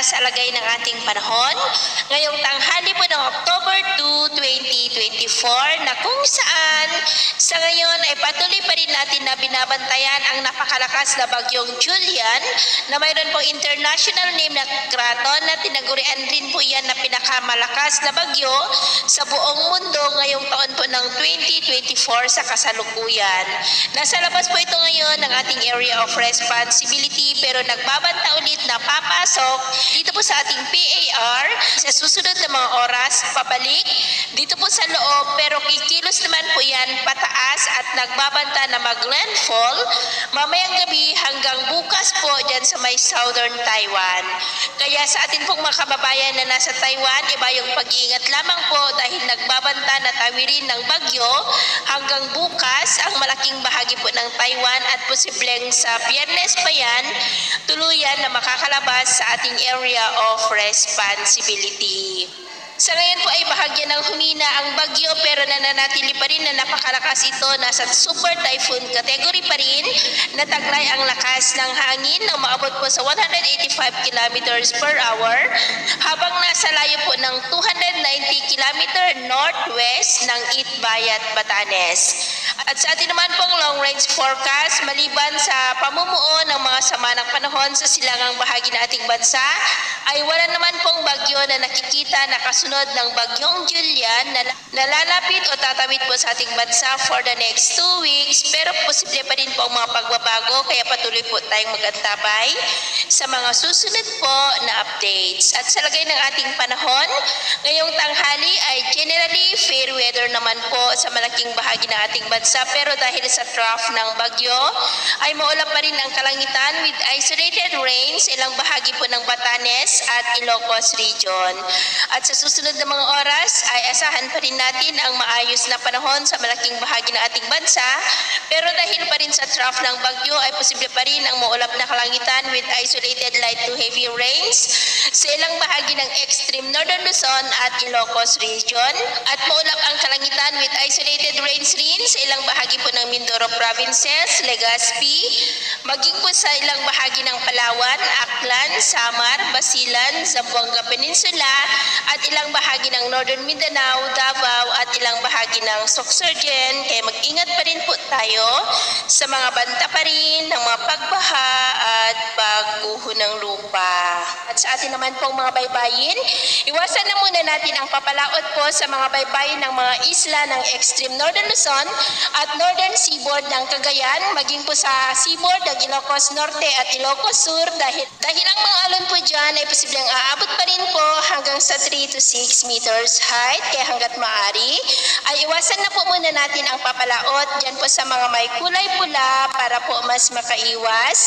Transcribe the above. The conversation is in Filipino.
sa lagay ng ating panahon ngayong tanghali po ng October 2, 2024 na kung saan sa ngayon ay patuloy pa rin natin na binabantayan ang napakalakas na bagyong Julian na mayroon pong international name na Kraton na tinagurian din po yan na pinakamalakas na bagyo sa buong mundo ngayong taon po ng 2024 sa kasalukuyan. Nasa labas po ito ngayon ng ating area of responsibility pero nagbabanta ulit na papasok dito po sa ating PAR sa susunod na mga oras pabalik dito po sa loob pero kikilos naman po yan pataas at nagbabanta na mag-landfall mamayang gabi hanggang bukas po dyan sa may southern Taiwan. Kaya sa atin pong mga kababayan na nasa Taiwan, iba yung pag-iingat lamang po dahil nagbabanta na tawirin ng bagyo hanggang bukas ang malaking bahagi po ng Taiwan at posibleng sa Biyernes pa yan tuluyan na makakalabas sa ating area of responsibility. Sa ngayon po ay bahagya ng humina ang bagyo pero nananatili pa rin na napakalakas ito. Nasa super typhoon category pa rin. Nataglay ang lakas ng hangin na umaabot po sa 185 kilometers per hour habang nasa layo po ng 290 kilometer northwest ng Itbayat, Batanes. At sa atin naman pong long range forecast, maliban sa pamumuo ng mga sama ng panahon sa silangang bahagi ng ating bansa, ay wala naman pong bagyo na nakikita na kasunod ng bagyong Julian na lalapit o tatawid po sa ating bansa for the next 2 weeks. Pero posible pa rin po ang mga pagbabago kaya patuloy po tayong mag-antabay sa mga susunod po na updates. At sa lagay ng ating panahon, ngayong tanghali ay generally fair weather naman po sa malaking bahagi ng ating bansa pero dahil sa trough ng bagyo ay maulap pa rin ang kalangitan with isolated rains ilang bahagi po ng Batanes at Ilocos region. At sa susunod na mga oras ay asahan pa rin natin ang maayos na panahon sa malaking bahagi ng ating bansa pero dahil pa rin sa trough ng bagyo ay posible pa rin ang maulap na kalangitan with isolated light to heavy rains sa ilang bahagi ng extreme northern Luzon at Ilocos region at maulap ang kalangitan with isolated rains rin sa ilang bahagi po ng Mindoro provinces, Legazpi, maging po sa ilang bahagi ng Palawan, Aklan, Samar, Basilan, Zamboanga Peninsula at ilang bahagi ng Northern Mindanao, Davao at ilang bahagi ng Sorsogon. Kaya mag-ingat pa rin po tayo sa mga banta pa rin ng mga pagbaha at pagguho ng lupa. At sa atin naman pong mga baybayin, iwasan na muna natin ang papalaot po sa mga baybayin ng mga isla ng extreme northern Luzon at northern seaboard ng Cagayan, maging po sa seaboard ng Ilocos Norte at Ilocos Sur dahil ang mga alon po dyan ay posibleng aabot pa rin po hanggang sa 3 to 6 meters height. Kaya hanggat maaari ay iwasan na po muna natin ang papalaot dyan po sa mga may kulay pula para po mas makaiwas